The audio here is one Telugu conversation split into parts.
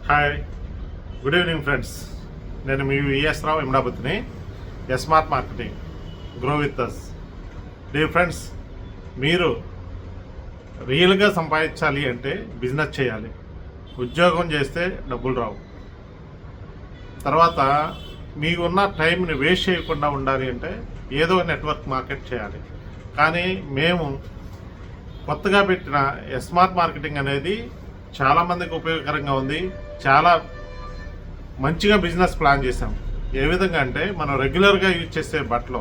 Hi, good evening friends. నేను మీ విఎస్ రావు ఇమ్డాబుత్ని, smart marketing grow with us. Dear friends, మీరు రియల్గా సంపాదించాలి అంటే బిజినెస్ చేయాలి. ఉద్యోగం చేస్తే డబ్బులు రావు. తర్వాత మీకున్న టైంని వేస్ట్ చేయకుండా ఉండాలి అంటే ఏదో నెట్వర్క్ మార్కెట్ చేయాలి. కానీ మేము కొత్తగా పెట్టిన స్మార్ట్ మార్కెటింగ్ అనేది చాలామందికి ఉపయోగకరంగా ఉంది. చాలా మంచిగా బిజినెస్ ప్లాన్ చేసాం. ఏ విధంగా అంటే మనం రెగ్యులర్గా యూజ్ చేసే బట్టలు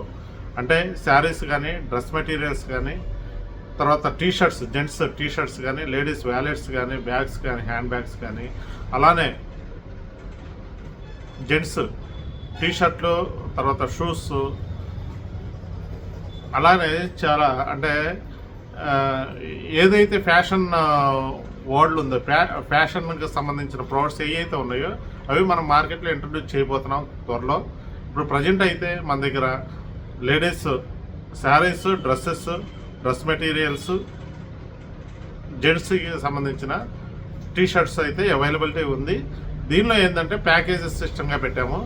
అంటే శారీస్ కానీ, డ్రెస్ మెటీరియల్స్ కానీ, తర్వాత టీషర్ట్స్, జెంట్స్ టీషర్ట్స్ కానీ, లేడీస్ వ్యాలెట్స్ కానీ, బ్యాగ్స్ కానీ, హ్యాండ్ బ్యాగ్స్ కానీ, అలానే జెంట్స్ టీషర్ట్లు, తర్వాత షూస్, అలానే చాలా అంటే ఏదైతే ఫ్యాషన్ వరల్డ్ ఉందో, ఫ్యాషన్కి సంబంధించిన ప్రోడక్ట్స్ ఏవైతే ఉన్నాయో అవి మనం మార్కెట్లో ఇంట్రడ్యూస్ చేయబోతున్నాం త్వరలో. ఇప్పుడు ప్రజెంట్ అయితే మన దగ్గర ladies sarees, dresses, dress materials, జెంట్స్కి సంబంధించిన టీషర్ట్స్ అయితే అవైలబిలిటీ ఉంది. దీనిలో ఏంటంటే ప్యాకేజెస్ సిస్టమ్గా పెట్టాము.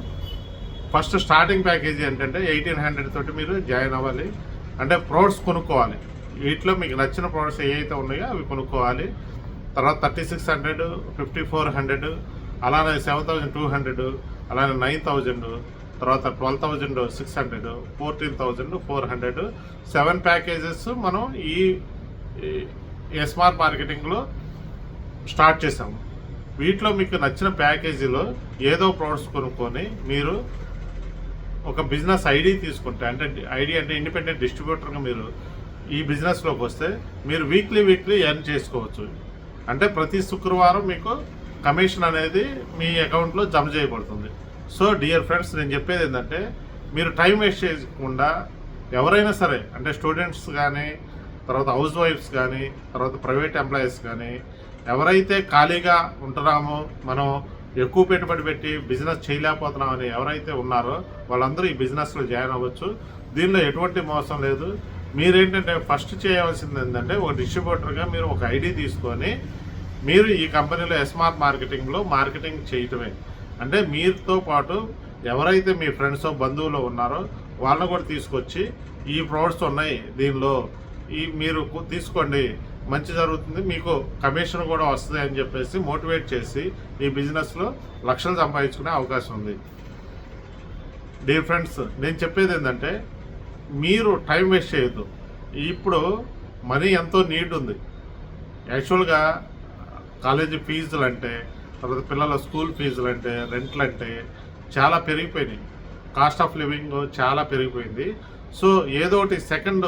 ఫస్ట్ స్టార్టింగ్ ప్యాకేజీ ఏంటంటే 1800 తోటి మీరు జాయిన్ అవ్వాలి. అంటే ప్రోడక్ట్స్ కొనుక్కోవాలి. వీటిలో మీకు నచ్చిన ప్రోడక్ట్స్ ఏవైతే ఉన్నాయో అవి కొనుక్కోవాలి. తర్వాత 3600, 5400, అలానే 7200, అలానే 9000, తర్వాత 12600, 14400, 7 ప్యాకేజెస్ మనం ఈ స్మార్ట్ మార్కెటింగ్లో స్టార్ట్ చేసాము. వీటిలో మీకు నచ్చిన ప్యాకేజీలో ఏదో ప్రోడక్ట్స్ కొనుక్కొని మీరు ఒక బిజినెస్ ఐడి తీసుకుంటే, అంటే ఐడి అంటే ఇండిపెండెంట్ డిస్ట్రిబ్యూటర్గా మీరు ఈ బిజినెస్లోకి వస్తే మీరు వీక్లీ ఎర్న్ చేసుకోవచ్చు. అంటే ప్రతి శుక్రవారం మీకు కమిషన్ అనేది మీ అకౌంట్లో జమ చేయబడుతుంది. సో డియర్ ఫ్రెండ్స్, నేను చెప్పేది ఏంటంటే మీరు టైం వేస్ట్ చేయకుండా ఎవరైనా సరే, అంటే స్టూడెంట్స్ కానీ, తర్వాత హౌస్ వైఫ్స్ కానీ, తర్వాత ప్రైవేట్ ఎంప్లాయీస్ కానీ, ఎవరైతే ఖాళీగా ఉంటున్నామో, మనం ఎక్కువ పెట్టుబడి పెట్టి బిజినెస్ చేయలేకపోతున్నామని ఎవరైతే ఉన్నారో వాళ్ళందరూ ఈ బిజినెస్లో జాయిన్ అవ్వచ్చు. దీనిలో ఎటువంటి మోసం లేదు. మీరేంటంటే ఫస్ట్ చేయవలసింది ఏంటంటే ఒక డిస్ట్రిబ్యూటర్గా మీరు ఒక ఐడి తీసుకొని మీరు ఈ కంపెనీలో స్మార్ట్ మార్కెటింగ్లో మార్కెటింగ్ చేయటమే. అంటే మీతో పాటు ఎవరైతే మీ ఫ్రెండ్స్, బంధువులు ఉన్నారో వాళ్ళని కూడా తీసుకొచ్చి ఈ ప్రోడక్ట్స్ ఉన్నాయి, దీనిలో మీరు తీసుకోండి, మంచి జరుగుతుంది, మీకు కమిషన్ కూడా వస్తుంది అని చెప్పేసి మోటివేట్ చేసి ఈ బిజినెస్లో లక్షలు సంపాదించుకునే అవకాశం ఉంది. డియర్ ఫ్రెండ్స్, నేను చెప్పేది ఏంటంటే మీరు టైం వేస్ట్ చేయొద్దు. ఇప్పుడు మనీ ఎంతో నీడ్ ఉంది. యాక్చువల్గా కాలేజీ ఫీజులు అంటే, తర్వాత పిల్లల స్కూల్ ఫీజులు అంటే, రెంట్లు అంటే చాలా పెరిగిపోయినాయి. కాస్ట్ ఆఫ్ లివింగ్ చాలా పెరిగిపోయింది. సో ఏదో ఒకటి సెకండ్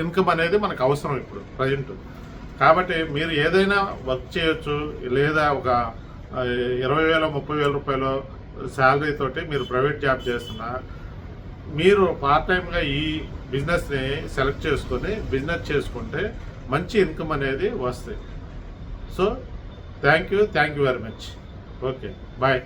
ఇన్కమ్ అనేది మనకు అవసరం ఇప్పుడు ప్రజెంట్. కాబట్టి మీరు ఏదైనా వర్క్ చేయొచ్చు. లేదా ఒక 20,000, 30,000 రూపాయలు శాలరీ తోటి మీరు ప్రైవేట్ జాబ్ చేస్తున్నా, మీరు పార్ట్ టైంగా ఈ బిజినెస్ని సెలెక్ట్ చేసుకొని బిజినెస్ చేసుకుంటే మంచి ఇన్కమ్ అనేది వస్తుంది. So thank you very much. Okay, bye.